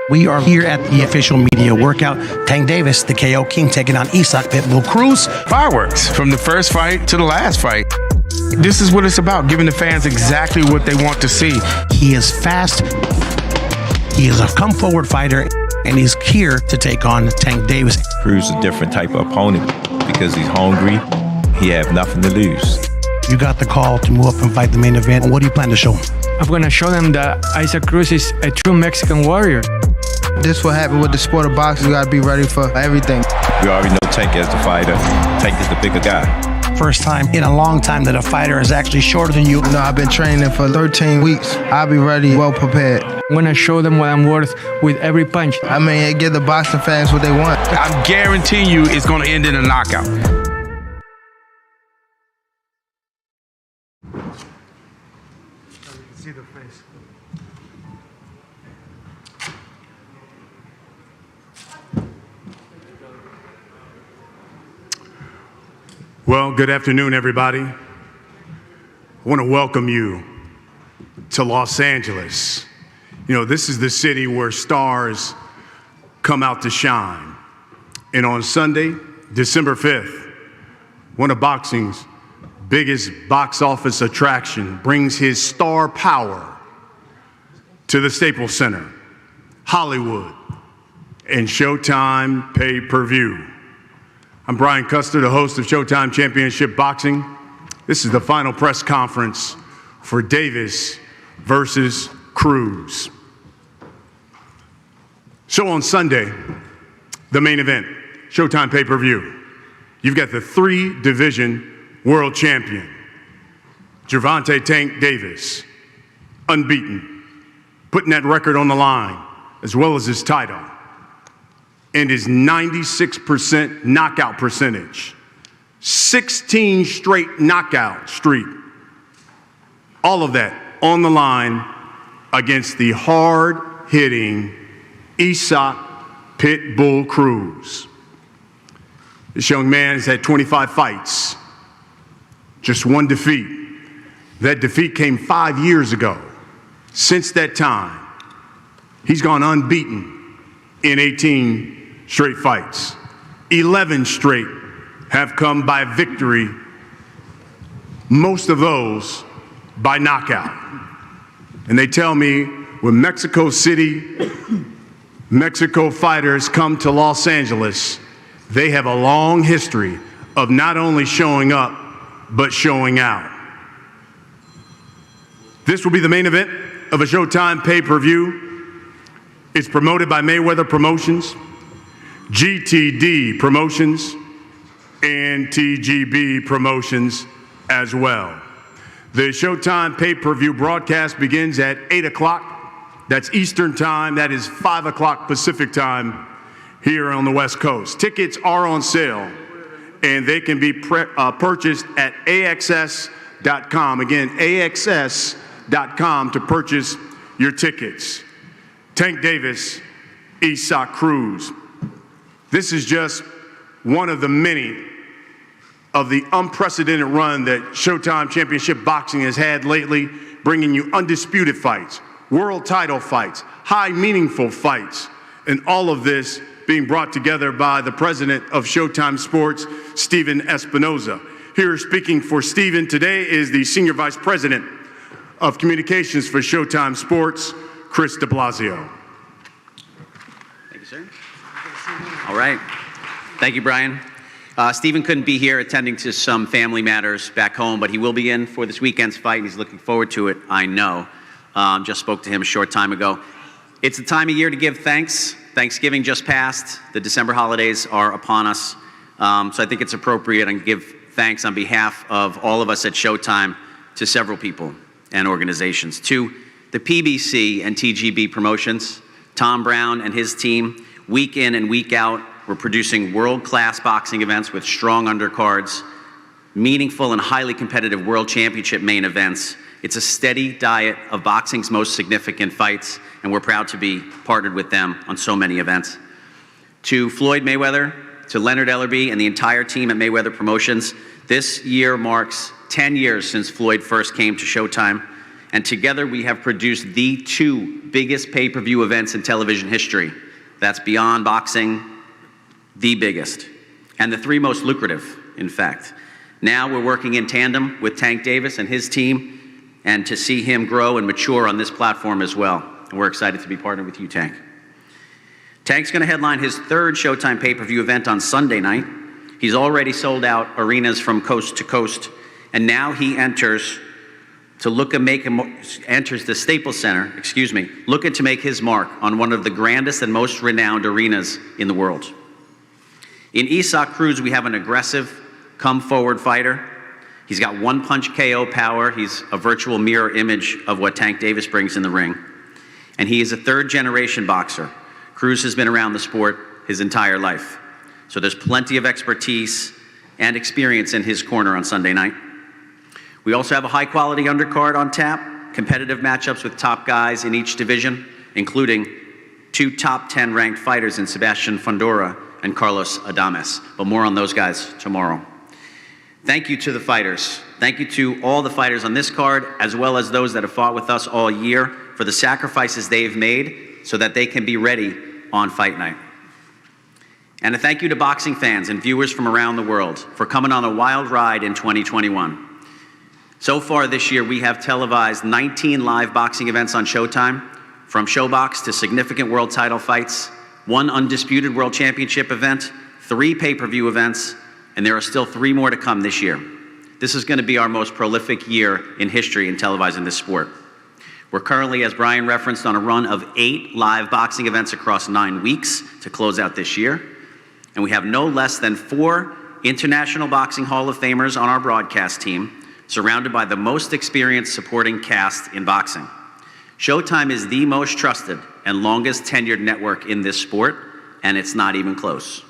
We are here at the official media workout. Tank Davis, the KO King, taking on Isak Pitbull Cruz. Fireworks from the first fight to the last fight. This is what it's about, giving the fans exactly what they want to see. He is fast. He is a come-forward fighter, and he's here to take on Tank Davis. Cruz is a different type of opponent because he's hungry. He has nothing to lose. You got the call to move up and fight the main event. What do you plan to show him? I'm going to show them that Isak Cruz is a true Mexican warrior. This what happened with the sport of boxing. You got to be ready for everything. We already know Tank as the fighter. Tank is the bigger guy. First time in a long time that a fighter is actually shorter than you. No, I've been training for 13 weeks. I'll be ready, well prepared. I'm going to show them what I'm worth with every punch. I mean, give the boxing fans what they want. I'm guaranteeing you it's going to end in a knockout. See the face. Well, good afternoon, everybody. I want to welcome you to Los Angeles. You know, this is the city where stars come out to shine. And on Sunday, December 5th, one of boxing's biggest box office attraction brings his star power to the Staples Center, Hollywood, and Showtime pay-per-view. I'm Brian Custer, the host of Showtime Championship Boxing. This is the final press conference for Davis versus Cruz. So on Sunday, the main event, Showtime pay-per-view. You've got the three-division world champion, Gervonta Tank Davis, unbeaten, putting that record on the line, as well as his title, and his 96% knockout percentage, 16 straight knockout streak. All of that on the line against the hard-hitting Isak Pitbull Cruz. This young man has had 25 fights, just one defeat. That defeat came 5 years ago. Since that time, he's gone unbeaten in 18 straight fights. 11 straight have come by victory, most of those by knockout. And they tell me when Mexico City, Mexico fighters come to Los Angeles, they have a long history of not only showing up, but showing out. This will be the main event of a Showtime pay-per-view. It's promoted by Mayweather Promotions, GTD Promotions, and TGB Promotions as well. The Showtime pay-per-view broadcast begins at 8 o'clock. That's Eastern Time. That is 5 o'clock Pacific Time here on the West Coast. Tickets are on sale, and they can be purchased at AXS.com. Again, AXS.com to purchase your tickets. Tank Davis, Isak Cruz. This is just one of the many of the unprecedented run that Showtime Championship Boxing has had lately, bringing you undisputed fights, world title fights, high meaningful fights, and all of this being brought together by the president of Showtime Sports, Steven Espinoza. Here speaking for Steven today is the Senior Vice President of Communications for Showtime Sports, Chris de Blasio. Thank you, sir. All right. Thank you, Brian. Steven couldn't be here attending to some family matters back home, but he will be in for this weekend's fight, and he's looking forward to it, I know. Just spoke to him a short time ago. It's the time of year to give thanks. Thanksgiving just passed. The December holidays are upon us. So I think it's appropriate and give thanks on behalf of all of us at Showtime to several people and organizations. To the PBC and TGB Promotions, Tom Brown and his team, week in and week out, we're producing world-class boxing events with strong undercards, meaningful and highly competitive world championship main events. It's a steady diet of boxing's most significant fights, and we're proud to be partnered with them on so many events. To Floyd Mayweather, to Leonard Ellerby, and the entire team at Mayweather Promotions, this year marks 10 years since Floyd first came to Showtime, and together we have produced the two biggest pay-per-view events in television history. That's beyond boxing, the biggest, and the 3 most lucrative, in fact. Now we're working in tandem with Tank Davis and his team, and to see him grow and mature on this platform as well. And we're excited to be partnered with you, Tank. Tank's going to headline his 3rd Showtime pay-per-view event on Sunday night. He's already sold out arenas from coast to coast, and now he enters the Staples Center, looking to make his mark on one of the grandest and most renowned arenas in the world. In Cruz, we have an aggressive, come-forward fighter. He's got one-punch KO power. He's a virtual mirror image of what Tank Davis brings in the ring. And he is a 3rd-generation boxer. Cruz has been around the sport his entire life. So there's plenty of expertise and experience in his corner on Sunday night. We also have a high-quality undercard on tap, competitive matchups with top guys in each division, including 2 top 10 ranked fighters in Sebastian Fundora and Carlos Adames. But more on those guys tomorrow. Thank you to the fighters. Thank you to all the fighters on this card, as well as those that have fought with us all year, for the sacrifices they've made so that they can be ready on fight night. And a thank you to boxing fans and viewers from around the world for coming on a wild ride in 2021. So far this year, we have televised 19 live boxing events on Showtime, from ShowBox to significant world title fights, 1 undisputed world championship event, 3 pay-per-view events, and there are still 3 more to come this year. This is going to be our most prolific year in history in televising this sport. We're currently, as Brian referenced, on a run of 8 live boxing events across 9 weeks to close out this year. And we have no less than 4 International Boxing Hall of Famers on our broadcast team, surrounded by the most experienced supporting cast in boxing. Showtime is the most trusted and longest tenured network in this sport, and it's not even close.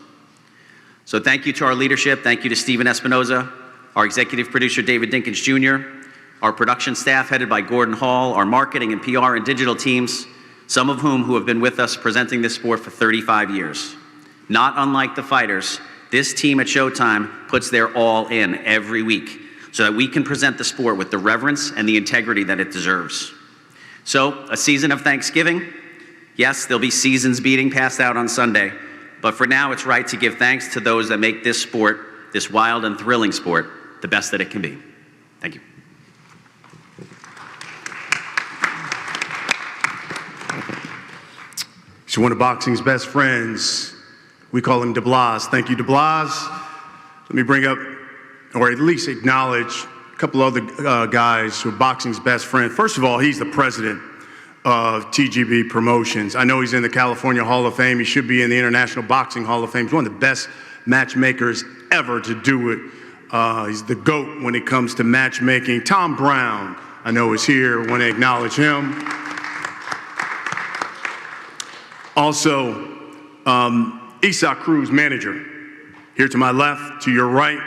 So thank you to our leadership. Thank you to Steven Espinoza, our executive producer, David Dinkins Jr., our production staff headed by Gordon Hall, our marketing and PR and digital teams, some of whom have been with us presenting this sport for 35 years. Not unlike the fighters, this team at Showtime puts their all in every week so that we can present the sport with the reverence and the integrity that it deserves. So, a season of Thanksgiving. Yes, there'll be seasons beating passed out on Sunday, but for now it's right to give thanks to those that make this sport, this wild and thrilling sport, the best that it can be. Thank you. He's one of boxing's best friends. We call him DeBlas. Thank you, DeBlas. Let me bring up, or at least acknowledge, a couple other guys who are boxing's best friend. First of all, he's the president of TGB Promotions. I know he's in the California Hall of Fame. He should be in the International Boxing Hall of Fame. He's one of the best matchmakers ever to do it. He's the GOAT when it comes to matchmaking. Tom Brown, I know, is here. I want to acknowledge him. Also, Cruz manager, here to my left, to your right.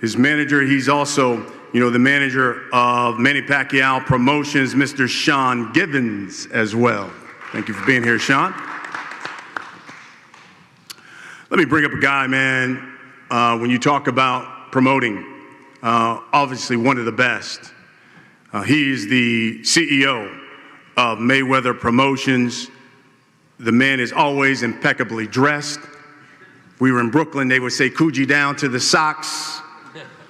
His manager, he's also, the manager of Manny Pacquiao Promotions, Mr. Sean Givens as well. Thank you for being here, Sean. Let me bring up a guy, man, when you talk about promoting, obviously one of the best. He's the CEO of Mayweather Promotions. The man is always impeccably dressed. We were in Brooklyn, they would say Coogee down to the socks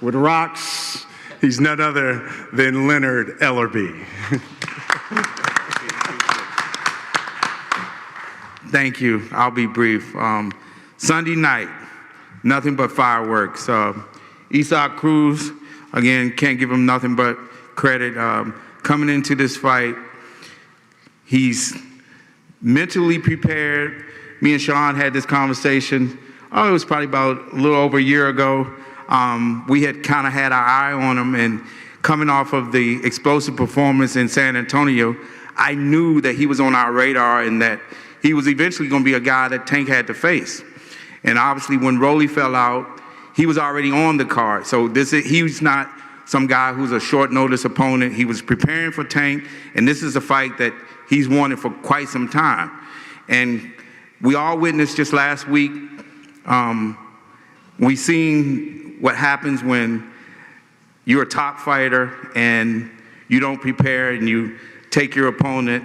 with rocks. He's none other than Leonard Ellerby. Thank you. I'll be brief. Sunday night, nothing but fireworks. Cruz, again, can't give him nothing but credit. Coming into this fight, he's mentally prepared. Me and Sean had this conversation, it was probably about a little over a year ago. We had kind of had our eye on him, and coming off of the explosive performance in San Antonio, I knew that he was on our radar and that he was eventually going to be a guy that Tank had to face. And obviously when Rolly fell out, he was already on the card. So he's not some guy who's a short notice opponent. He was preparing for Tank, and this is a fight that he's wanted for quite some time. And we all witnessed just last week, we seen what happens when you're a top fighter and you don't prepare and you take your opponent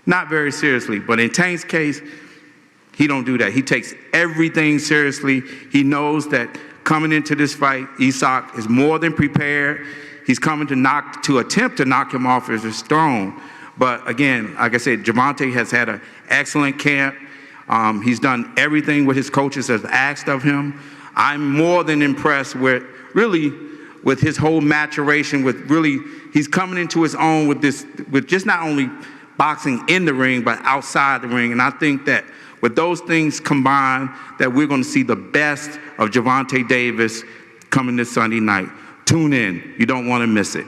not very seriously. But in Tank's case, he don't do that. He takes everything seriously. He knows that coming into this fight, Isak is more than prepared. He's coming to attempt to knock him off his throne. But again, like I said, Gervonta has had an excellent camp. He's done everything what his coaches have asked of him. I'm more than impressed with his whole maturation, he's coming into his own with just not only boxing in the ring, but outside the ring. And I think that with those things combined, that we're going to see the best of Gervonta Davis coming this Sunday night. Tune in. You don't want to miss it.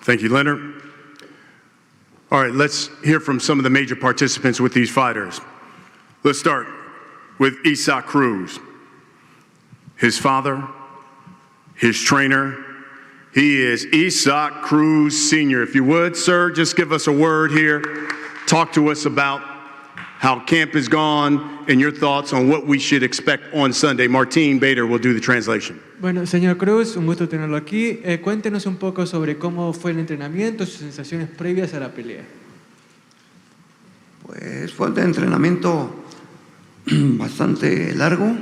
Thank you, Leonard. All right, let's hear from some of the major participants with these fighters. Let's start with Isak Cruz. His father, his trainer, he is Isak Cruz Sr. If you would, sir, just give us a word here. Talk to us about how camp has gone and your thoughts on what we should expect on Sunday. Martin Bader will do the translation. Bueno, señor Cruz, un gusto tenerlo aquí. Cuéntenos un poco sobre cómo fue el entrenamiento, sus sensaciones previas a la pelea. Pues fue un entrenamiento bastante largo,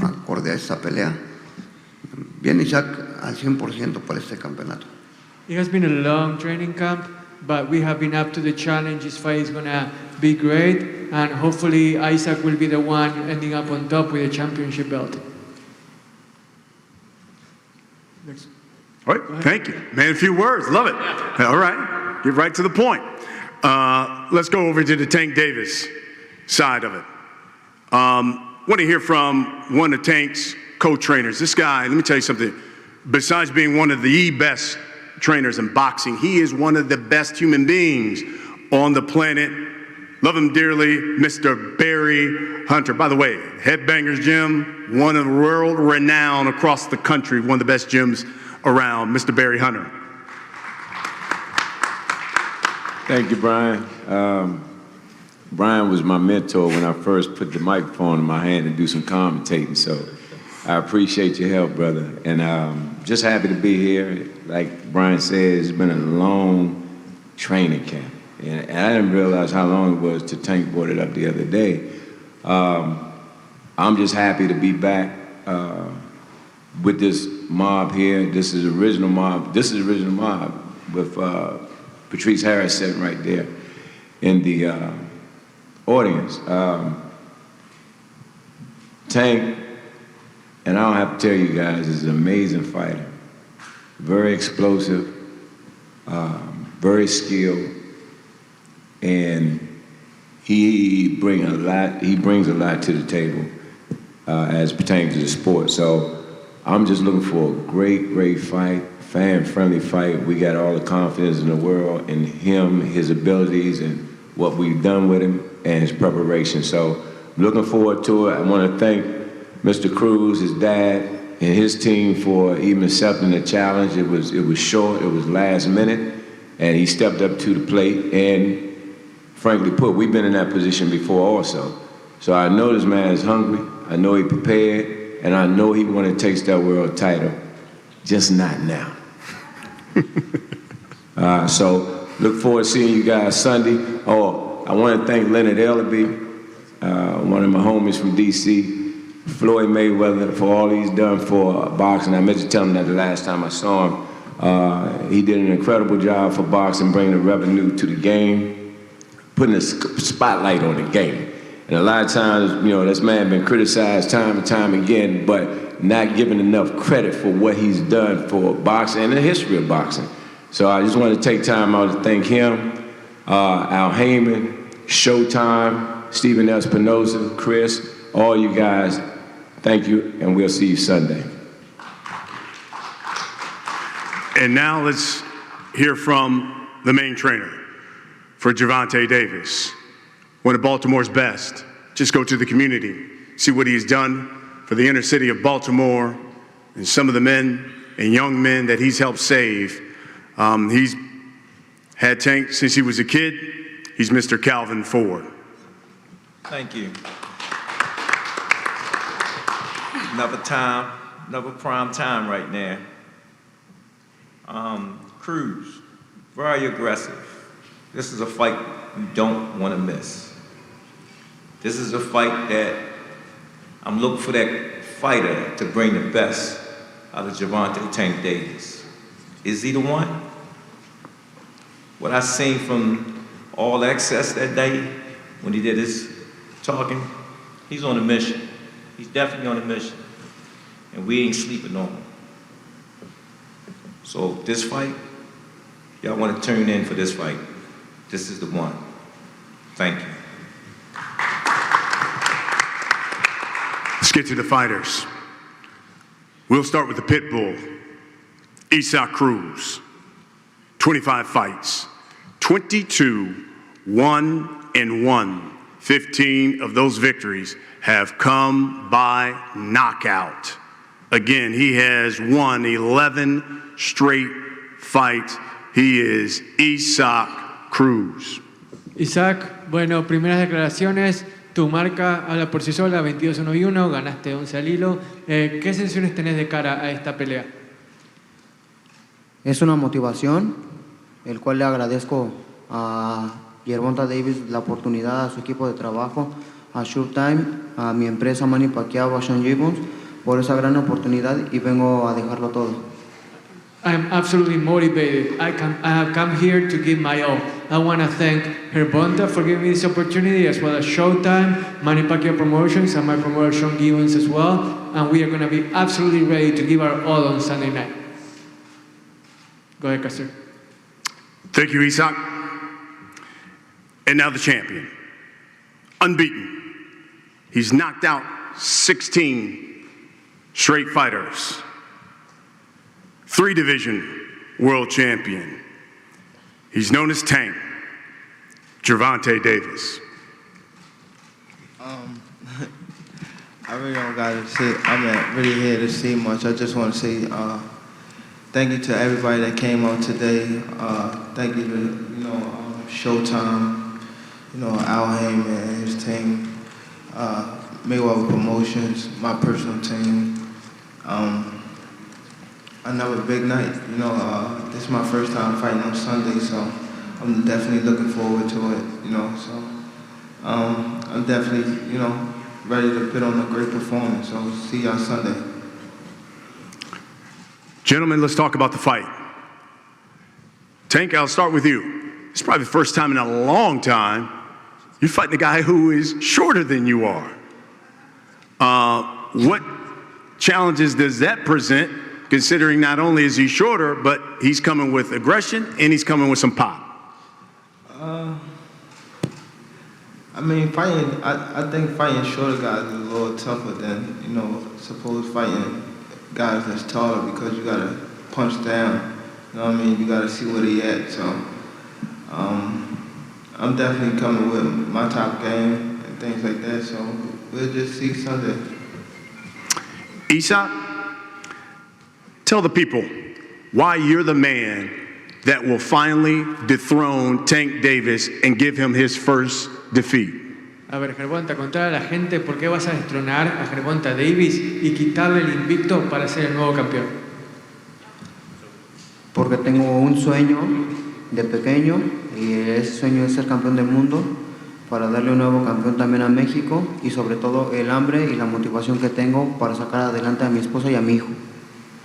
acorde a esa pelea. Bien, Isaac, al 100% para este campeonato. It has been a long training camp, but we have been up to the challenge. This fight is going to be great, and hopefully Isaac will be the one ending up on top with a championship belt. Next. All right, thank you. Man, a few words, love it. All right, get right to the point. Let's go over to the Tank Davis side of it. Want to hear from one of Tank's co-trainers. This guy, let me tell you something. Besides being one of the best trainers in boxing, he is one of the best human beings on the planet. Love him dearly, Mr. Barry Hunter. By the way, Headbangers Gym, one of the world renowned across the country, one of the best gyms around, Mr. Barry Hunter. Thank you, Brian. Brian was my mentor when I first put the microphone in my hand to do some commentating, so I appreciate your help, brother. And just happy to be here. Like Brian said, it's been a long training camp. And I didn't realize how long it was till Tank brought it up the other day. I'm just happy to be back with this mob here. This is original mob. This is original mob with Patrice Harris sitting right there in the audience. Tank, and I don't have to tell you guys, is an amazing fighter. Very explosive, very skilled, and he brings a lot to the table as pertains to the sport. So I'm just looking for a great fight, fan-friendly fight. We got all the confidence in the world in him, his abilities, and what we've done with him and his preparation. So I'm looking forward to it. I want to thank Mr. Cruz, his dad, and his team for even accepting the challenge. It was short, it was last minute, and he stepped up to the plate. And frankly put, we've been in that position before also. So I know this man is hungry, I know he prepared, and I know he want to taste that world title, just not now. So look forward to seeing you guys Sunday. Oh, I want to thank Leonard Ellaby, one of my homies from DC, Floyd Mayweather, for all he's done for boxing. I meant to tell him that the last time I saw him. He did an incredible job for boxing, bringing the revenue to the game, putting a spotlight on the game. And a lot of times, you know, this man been criticized time and time again, but not given enough credit for what he's done for boxing and the history of boxing. So I just want to take time out to thank him, Al Heyman, Showtime, Stephen Espinosa, Chris, all you guys. Thank you, and we'll see you Sunday. And now let's hear from the main trainer for Gervonta Davis. One of Baltimore's best. Just go to the community, see what he's done for the inner city of Baltimore and some of the men and young men that he's helped save. He's had Tank since he was a kid. He's Mr. Calvin Ford. Thank you. Another time, another prime time right now. Cruz, very aggressive. This is a fight you don't want to miss. This is a fight that I'm looking for that fighter to bring the best out of Gervonta Tank Davis. Is he the one? What I seen from All Access that day when he did his talking, he's on a mission. He's definitely on a mission. And we ain't sleeping on him. So this fight, y'all want to tune in for this fight. This is the one. Thank you. Let's get to the fighters. We'll start with the pit bull, Cruz. 25 fights, 22, 1-1. 15 of those victories have come by knockout. Again, he has won 11 straight fights. He is Cruz. Isaac, bueno, primeras declaraciones. Tu marca habla por sí sola, 22-1-1, ganaste 11 al hilo. ¿Qué sensaciones tenés de cara a esta pelea? Es una motivación, el cual le agradezco a Gervonta Davis la oportunidad, a su equipo de trabajo, a Showtime, a mi empresa Manny Pacquiao, a Sean Gibbons, por esa gran oportunidad y vengo a dejarlo todo. I'm absolutely motivated. I have come here to give my all. I want to thank Gervonta for giving me this opportunity, as well as Showtime, Manny Pacquiao Promotions, and my promoter Sean Gibbons as well. And we are going to be absolutely ready to give our all on Sunday night. Go ahead, Carson. Thank you, Isaac. And now the champion, unbeaten. He's knocked out 16 straight fighters. 3-division world champion. He's known as Tank, Gervonta Davis. I really don't got to say, I'm really here to say much. I just want to say thank you to everybody that came out today. Thank you to, Showtime, Al Heyman and his team, Mayweather Promotions, my personal team. Another big night, this is my first time fighting on Sunday, so I'm definitely looking forward to it, so I'm definitely, ready to put on a great performance, so see y'all Sunday. Gentlemen, let's talk about the fight. Tank, I'll start with you. It's probably the first time in a long time you're fighting a guy who is shorter than you are. What challenges does that present, considering not only is he shorter, but he's coming with aggression and he's coming with some pop? I think fighting shorter guys is a little tougher than, suppose fighting guys that's taller, because you gotta punch down, you gotta see where they at, so I'm definitely coming with my top game and things like that, so we'll just see Sunday. Isak, tell the people why you're the man that will finally dethrone Tank Davis and give him his first defeat. A ver, Gervonta, contar a la gente por qué vas a destronar a Gervonta Davis y quitarle el invicto para ser el nuevo campeón. Porque tengo un sueño de pequeño y ese sueño es ser campeón del mundo, para darle un nuevo campeón también a México y sobre todo el hambre y la motivación que tengo para sacar adelante a mi esposa y a mi hijo.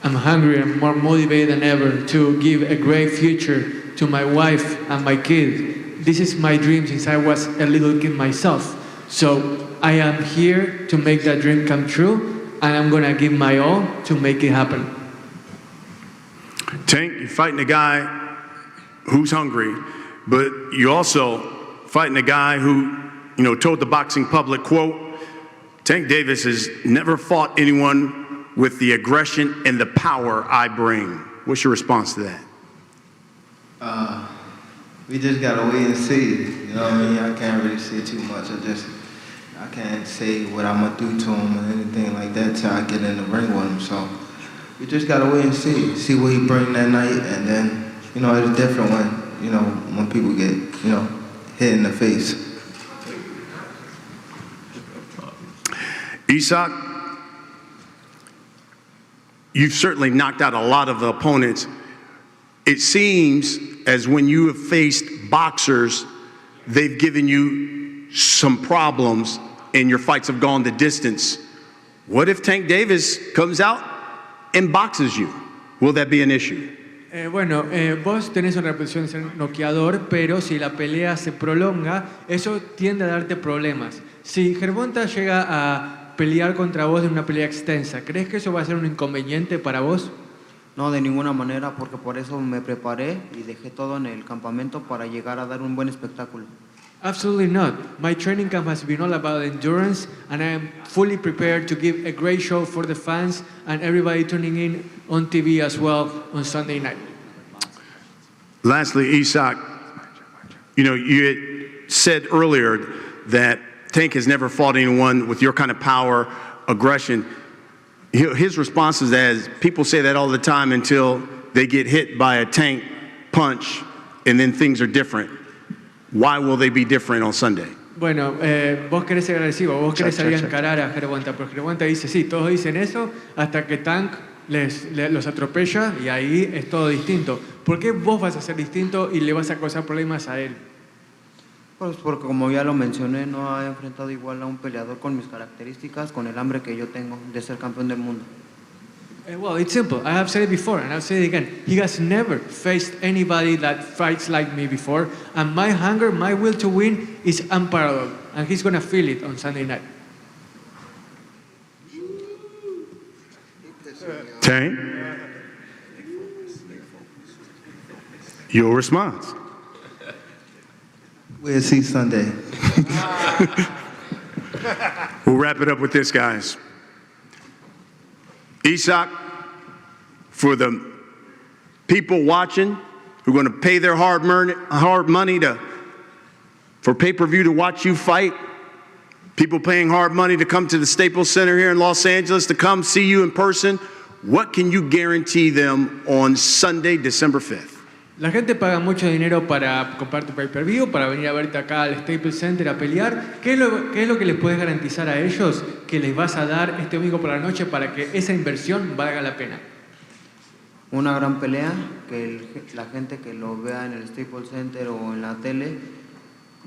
I'm hungry and more motivated than ever to give a great future to my wife and my kid. This is my dream since I was a little kid myself. So I am here to make that dream come true, and I'm going to give my all to make it happen. Tank, you're fighting a guy who's hungry, but you're also fighting a guy who, told the boxing public, quote, Tank Davis has never fought anyone with the aggression and the power I bring. What's your response to that? We just gotta wait and see. I can't really say too much. I can't say what I'm gonna do to him or anything like that till I get in the ring with him. So we just gotta wait and see what he bring that night, and then it's different when people get hit in the face. Isak, you've certainly knocked out a lot of opponents It seems as when you have faced boxers, they've given you some problems and your fights have gone the distance. What if Tank Davis comes out and boxes you? Will that be an issue? Vos tenés una reputación de ser noqueador, pero si la pelea se prolonga, eso tiende a darte problemas. Si Gervonta llega a pelear contra vos en una pelea extensa, ¿crees que eso va a ser un inconveniente para vos? No, de ninguna manera, porque por eso me preparé y dejé todo en el campamento para llegar a dar un buen espectáculo. Absolutely not. My training camp has been all about endurance, and I am fully prepared to give a great show for the fans and everybody tuning in on TV as well on Sunday night. Lastly, Isak, you know, you had said earlier that Tank has never fought anyone with your kind of power, aggression. His response is that people say that all the time until they get hit by a Tank punch, and then things are different. Why will they be different on Sunday? Bueno, vos querés ser agresivo, vos querés salir a encarar a Gervonta, pero Gervonta dice, sí, todos dicen eso, hasta que Tank los atropella y ahí es todo distinto. ¿Por qué vos vas a ser distinto y le vas a causar problemas a él? Pues porque como ya lo mencioné, no he enfrentado igual a un peleador con mis características, con el hambre que yo tengo de ser campeón del mundo. Well, it's simple. I have said it before, and I'll say it again. He has never faced anybody that fights like me before, and my hunger, my will to win is unparalleled, and he's going to feel it on Sunday night. Tank, your response. We'll see Sunday. We'll wrap it up with this, guys. Isak, for the people watching who are going to pay their hard money for pay-per-view to watch you fight, people paying hard money to come to the Staples Center here in Los Angeles to come see you in person, what can you guarantee them on Sunday, December 5th? La gente paga mucho dinero para comprar tu pay-per-view, para venir a verte acá al Staples Center a pelear. ¿Qué es lo que les puedes garantizar a ellos que les vas a dar este domingo por la noche para que esa inversión valga la pena? Una gran pelea, que la gente que lo vea en el Staples Center o en la tele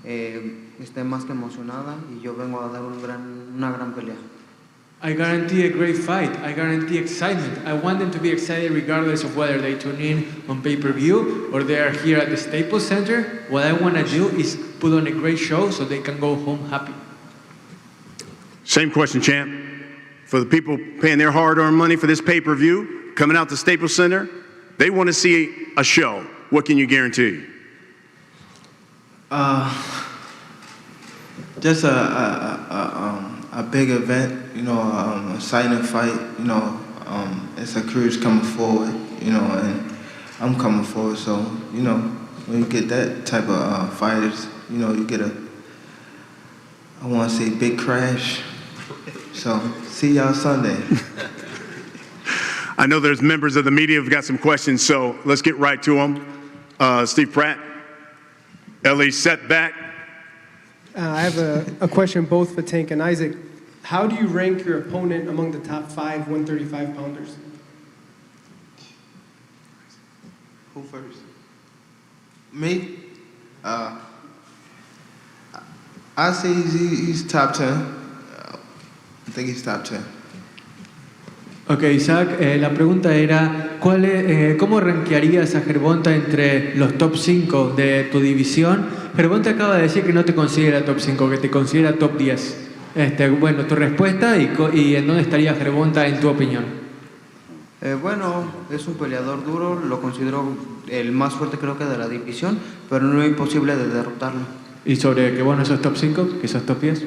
esté más que emocionada y yo vengo a dar una gran pelea. I guarantee a great fight. I guarantee excitement. I want them to be excited regardless of whether they tune in on pay-per-view or they are here at the Staples Center. What I want to do is put on a great show so they can go home happy. Same question, champ. For the people paying their hard-earned money for this pay-per-view, coming out to Staples Center, they want to see a show. What can you guarantee? Just a big event, you know, a silent fight, you know, it's a Cruz coming forward, you know, and I'm coming forward, so, you know, when you get that type of fighters, you know, you get I want to say big crash, so see y'all Sunday. I know there's members of the media who've got some questions, so let's get right to them. Steve Pratt, LA setback. I have a question both for Tank and Isaac. How do you rank your opponent among the top 5 135-pounders? Who first? Me? I say he's top 10. I think he's top 10. Ok, Isaac, la pregunta era, ¿cómo rankearías a Gervonta entre los top 5 de tu división? Gervonta acaba de decir que no te considera top 5, que te considera top 10. Bueno, tu respuesta y en dónde estaría Gervonta en tu opinión. Bueno, es un peleador duro, lo considero el más fuerte creo que de la división, pero no es imposible de derrotarlo. ¿Y sobre que vos no sos top 5, que sos top 10?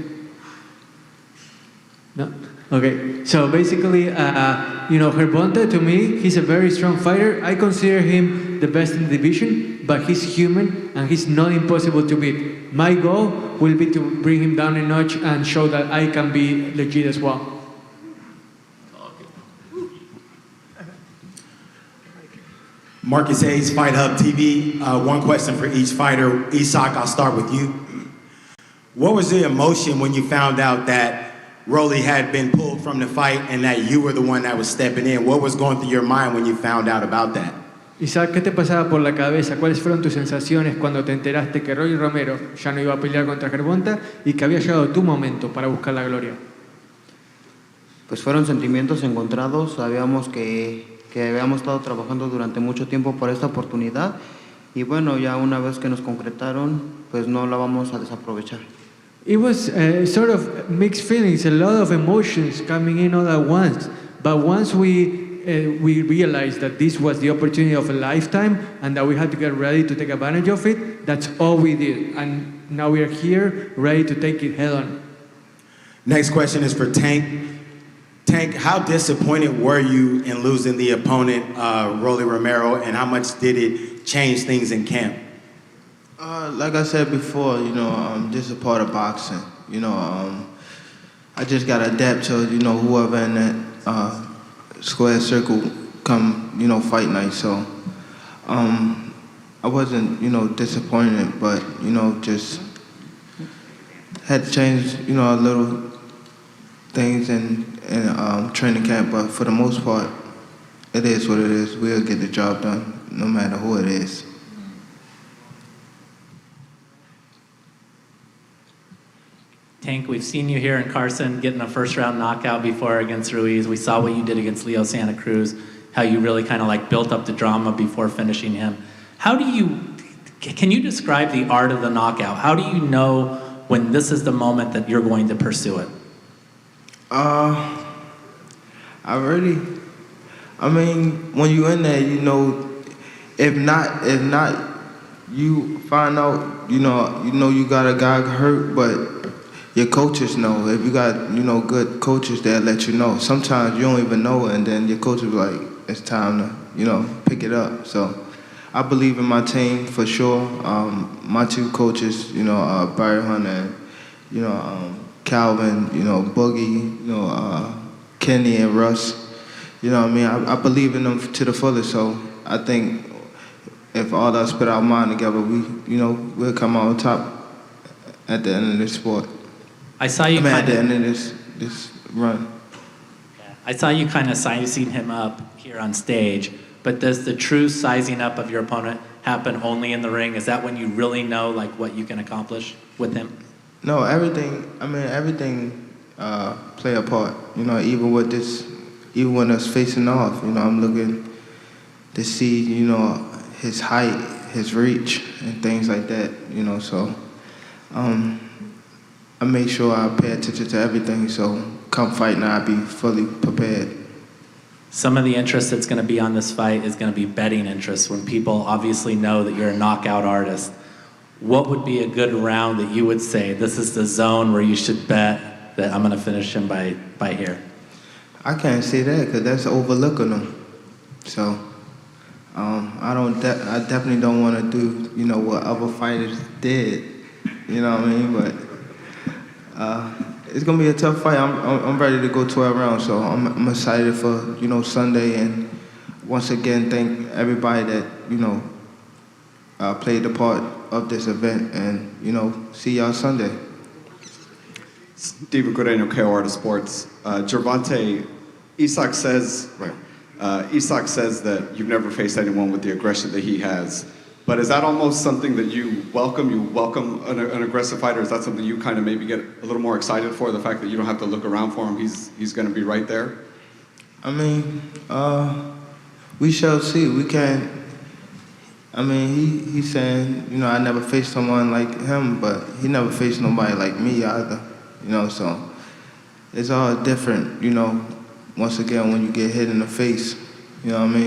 No? Okay, so basically, Gervonta, to me, he's a very strong fighter. I consider him the best in the division, but he's human and he's not impossible to beat. My goal will be to bring him down a notch and show that I can be legit as well. Marcus Hayes, Fight Hub TV. One question for each fighter. Isak, I'll start with you. What was the emotion when you found out that Rolly had been pulled from the fight and that you were the one that was stepping in? What was going through your mind when you found out about that? Isaac, ¿qué te pasaba por la cabeza? ¿Cuáles fueron tus sensaciones cuando te enteraste que Rolly Romero ya no iba a pelear contra Gervonta y que había llegado tu momento para buscar la gloria? Pues fueron sentimientos encontrados. Sabíamos que habíamos estado trabajando durante mucho tiempo por esta oportunidad y bueno, ya una vez que nos concretaron, pues no la vamos a desaprovechar. It was sort of mixed feelings, a lot of emotions coming in all at once. But once we realized that this was the opportunity of a lifetime and that we had to get ready to take advantage of it, that's all we did. And now we are here, ready to take it head on. Next question is for Tank. Tank, how disappointed were you in losing the opponent, Rolly Romero, and how much did it change things in camp? Like I said before, this is a part of boxing. I just got to adapt to, whoever in that square circle come, fight night. So I wasn't, disappointed, but, just had to change, a little things in training camp. But for the most part, it is what it is. We'll get the job done, no matter who it is. Tank, we've seen you here in Carson getting a first-round knockout before against Ruiz. We saw what you did against Leo Santa Cruz, how you really kind of like built up the drama before finishing him. Can you describe the art of the knockout? How do you know when this is the moment that you're going to pursue it? When you're in there, if not, you find out, you got a guy hurt, but your coaches know. If you got, good coaches, they'll let you know. Sometimes you don't even know, and then your coach will be like, it's time to, pick it up. So I believe in my team for sure. My two coaches, Barry Hunter and, Calvin, Boogie, Kenny and Russ. I believe in them to the fullest. So I think if all of us put our mind together, we'll come out on top at the end of this sport. I saw you at the end of this run. I saw you kind of sizing him up here on stage, but does the true sizing up of your opponent happen only in the ring? Is that when you really know what you can accomplish with him? No, everything play a part. Even when us facing off, I'm looking to see, his height, his reach, and things like that, so I make sure I pay attention to everything, so come fight now, I'll be fully prepared. Some of the interest that's going to be on this fight is going to be betting interest when people obviously know that you're a knockout artist. What would be a good round that you would say, this is the zone where you should bet that I'm going to finish him by here? I can't say that because that's overlooking him. So I definitely don't want to do, what other fighters did. You know what I mean? But it's gonna be a tough fight. I'm ready to go 12 rounds, so I'm excited for Sunday, and once again thank everybody that played the part of this event, and see y'all Sunday. Steven Guareno, KO Art of Sports. Gervonta, Isaac says that you've never faced anyone with the aggression that he has. But is that almost something that you welcome? You welcome an aggressive fighter? Is that something you kind of maybe get a little more excited for, the fact that you don't have to look around for him? He's going to be right there? We shall see. We can't. He's saying, I never faced someone like him, but he never faced nobody like me either. So it's all different, once again, when you get hit in the face,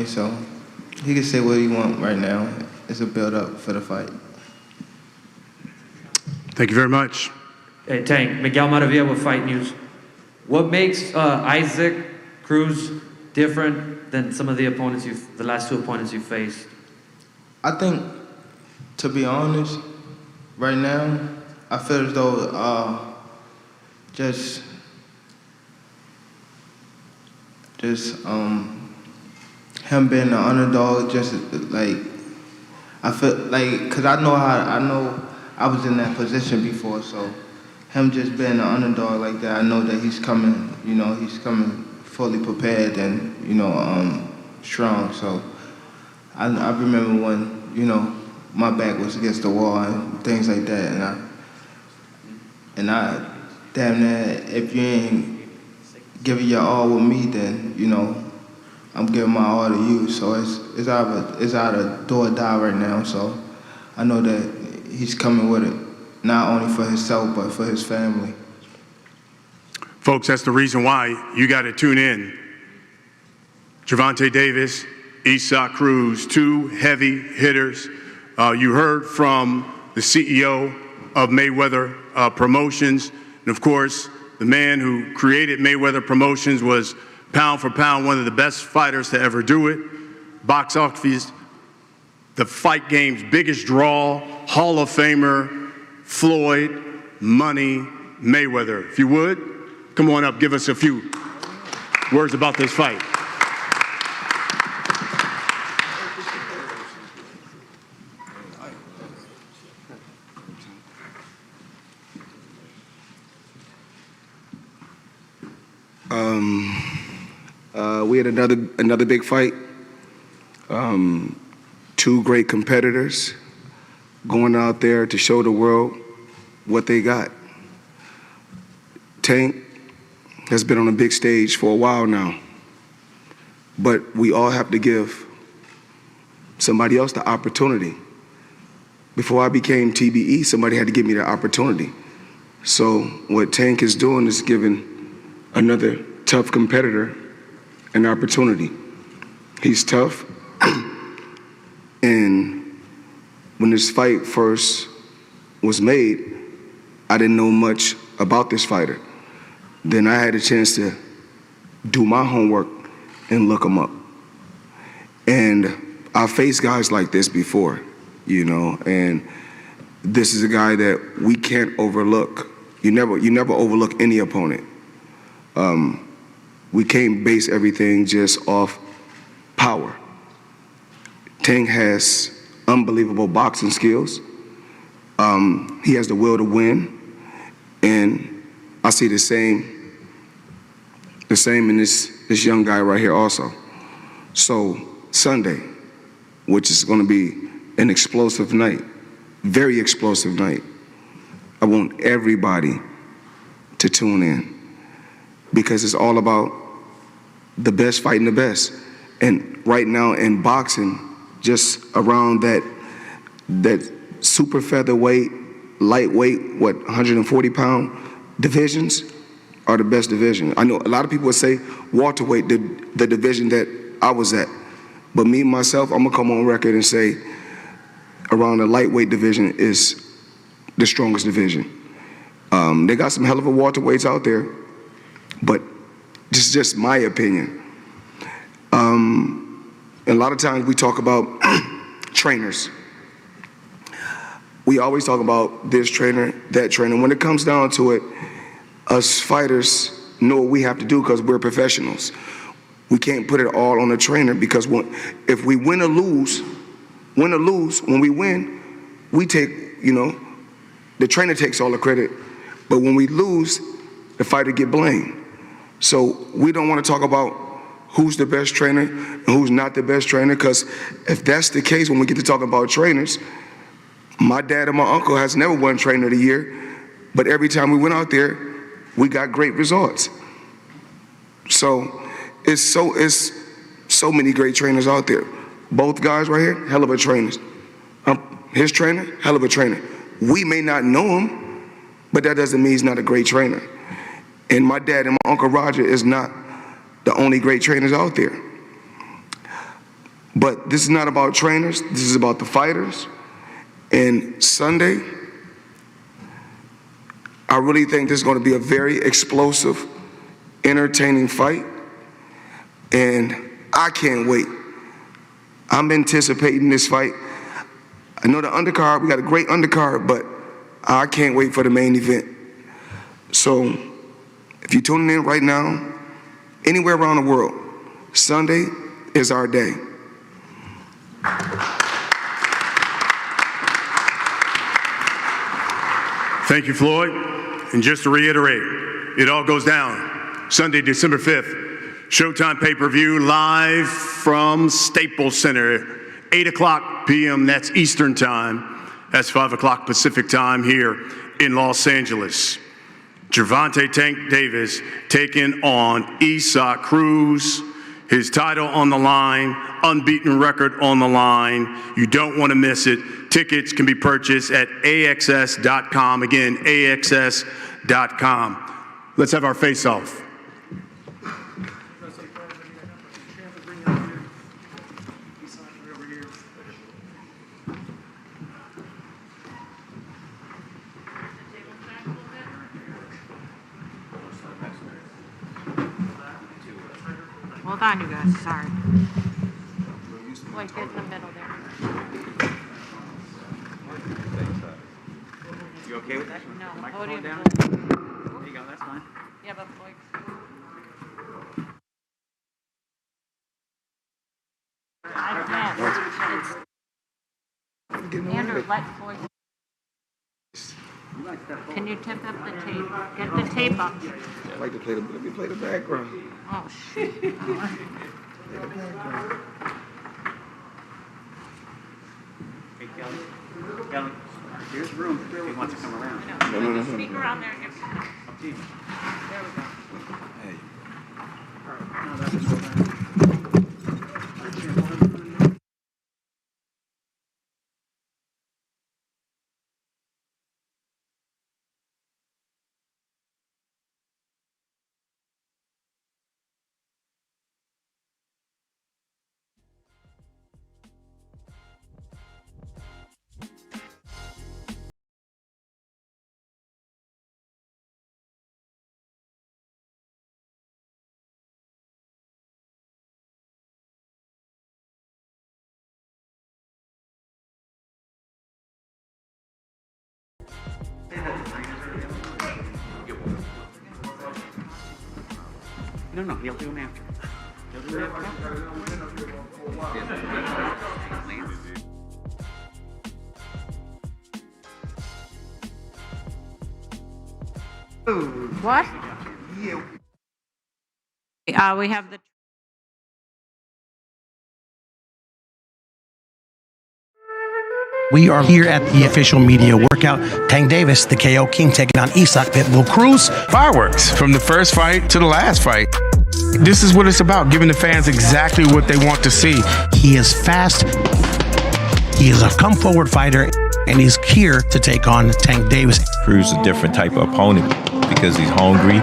So he can say what he wants right now. It's a build-up for the fight. Thank you very much. Hey, Tank, Miguel Maravilla with Fight News. What makes Isaac Cruz different than some of the last two opponents you faced? I think, to be honest, right now, I feel as though just him being the underdog, just I feel cause I know I was in that position before, so him just being the underdog like that, I know that he's coming, he's coming fully prepared and strong. So I remember when, you know, my back was against the wall and things like that, and I damn near, if you ain't giving your all with me, then, you know, I'm giving my all to you. So it's either do or die right now. So I know that he's coming with it, not only for himself, but for his family. Folks, that's the reason why you got to tune in. Gervonta Davis, Cruz, two heavy hitters. You heard from the CEO of Mayweather Promotions. And of course, the man who created Mayweather Promotions was pound for pound one of the best fighters to ever do it. Box office, the fight game's biggest draw, Hall of Famer, Floyd, Money, Mayweather. If you would, come on up, give us a few words about this fight. We had another big fight. Two great competitors going out there to show the world what they got. Tank has been on a big stage for a while now, but we all have to give somebody else the opportunity. Before I became TBE, somebody had to give me the opportunity. So what Tank is doing is giving another tough competitor an opportunity. He's tough, and when this fight first was made, I didn't know much about this fighter. Then I had a chance to do my homework and look him up. And I faced guys like this before, you know, and this is a guy that we can't overlook. You never overlook any opponent. We can't base everything just off power. Tank has unbelievable boxing skills. He has the will to win, and I see the same in this young guy right here also. So Sunday, which is going to be an explosive night, very explosive night. I want everybody to tune in because it's all about the best fighting the best. And right now in boxing, just around that super featherweight, lightweight, 140-pound divisions are the best division. I know a lot of people would say welterweight, the division that I was at. But me, myself, I'm gonna come on record and say around the lightweight division is the strongest division. They got some hell of a welterweights out there, but this is just my opinion. And a lot of times we talk about trainers. We always talk about this trainer, that trainer. When it comes down to it, us fighters know what we have to do because we're professionals. We can't put it all on the trainer because if we win or lose, when we win, we take, the trainer takes all the credit. But when we lose, the fighter get blamed. So we don't want to talk about who's the best trainer and who's not the best trainer, because if that's the case, when we get to talking about trainers, my dad and my uncle has never won Trainer of the Year, but every time we went out there, we got great results. So it's so many great trainers out there. Both guys right here, hell of a trainers. His trainer, hell of a trainer. We may not know him, but that doesn't mean he's not a great trainer. And my dad and my Uncle Roger is not the only great trainers out there. But this is not about trainers, this is about the fighters. And Sunday, I really think this is going to be a very explosive, entertaining fight. And I can't wait. I'm anticipating this fight. I know the undercard, we got a great undercard, but I can't wait for the main event. So if you're tuning in right now, anywhere around the world, Sunday is our day. Thank you, Floyd. And just to reiterate, it all goes down Sunday, December 5th. Showtime pay-per-view live from Staples Center 8 o'clock p.m., that's Eastern Time. That's 5 o'clock Pacific Time here in Los Angeles. Gervonta Tank Davis taking on Cruz. His title on the line, unbeaten record on the line. You don't want to miss it. Tickets can be purchased at AXS.com. Again, AXS.com. Let's have our face-off. Hold on, you guys. Sorry. Like, get in the middle there. You okay with that? No, Microphone down? podium. There you go, that's fine. Yeah, but Floyd. I can't. Andrew, let Floyd. Can you tip up the tape? Get the tape up. I like to play the, let me play the background. Oh, shit. Play the background. Hey, Kelly, here's room if he wants to come around. No. Speaker on there. Up to you. There we go. Hey. No, he'll do them after. He'll do them after. What? We have the. We are here at the official media workout. Tank Davis, the KO King, taking on Pitbull Cruz. Fireworks from the first fight to the last fight. This is what it's about, giving the fans exactly what they want to see. He is fast. He is a come-forward fighter, and he's here to take on Tank Davis. Cruz is a different type of opponent because he's hungry.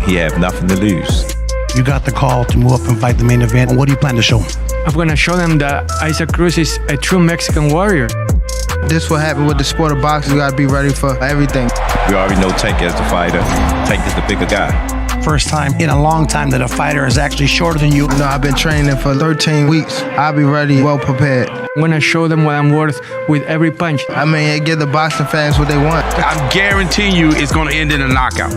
He has nothing to lose. You got the call to move up and fight the main event. What do you plan to show him? I'm going to show them that Isaac Cruz is a true Mexican warrior. This what happened with the sport of boxing. You gotta be ready for everything. We already know Tank as the fighter. Tank is the bigger guy. First time in a long time that a fighter is actually shorter than you. No, I've been training for 13 weeks. I'll be ready, well prepared. I'm going to show them what I'm worth with every punch. I mean, give the boxing fans what they want. I'm guaranteeing you it's going to end in a knockout.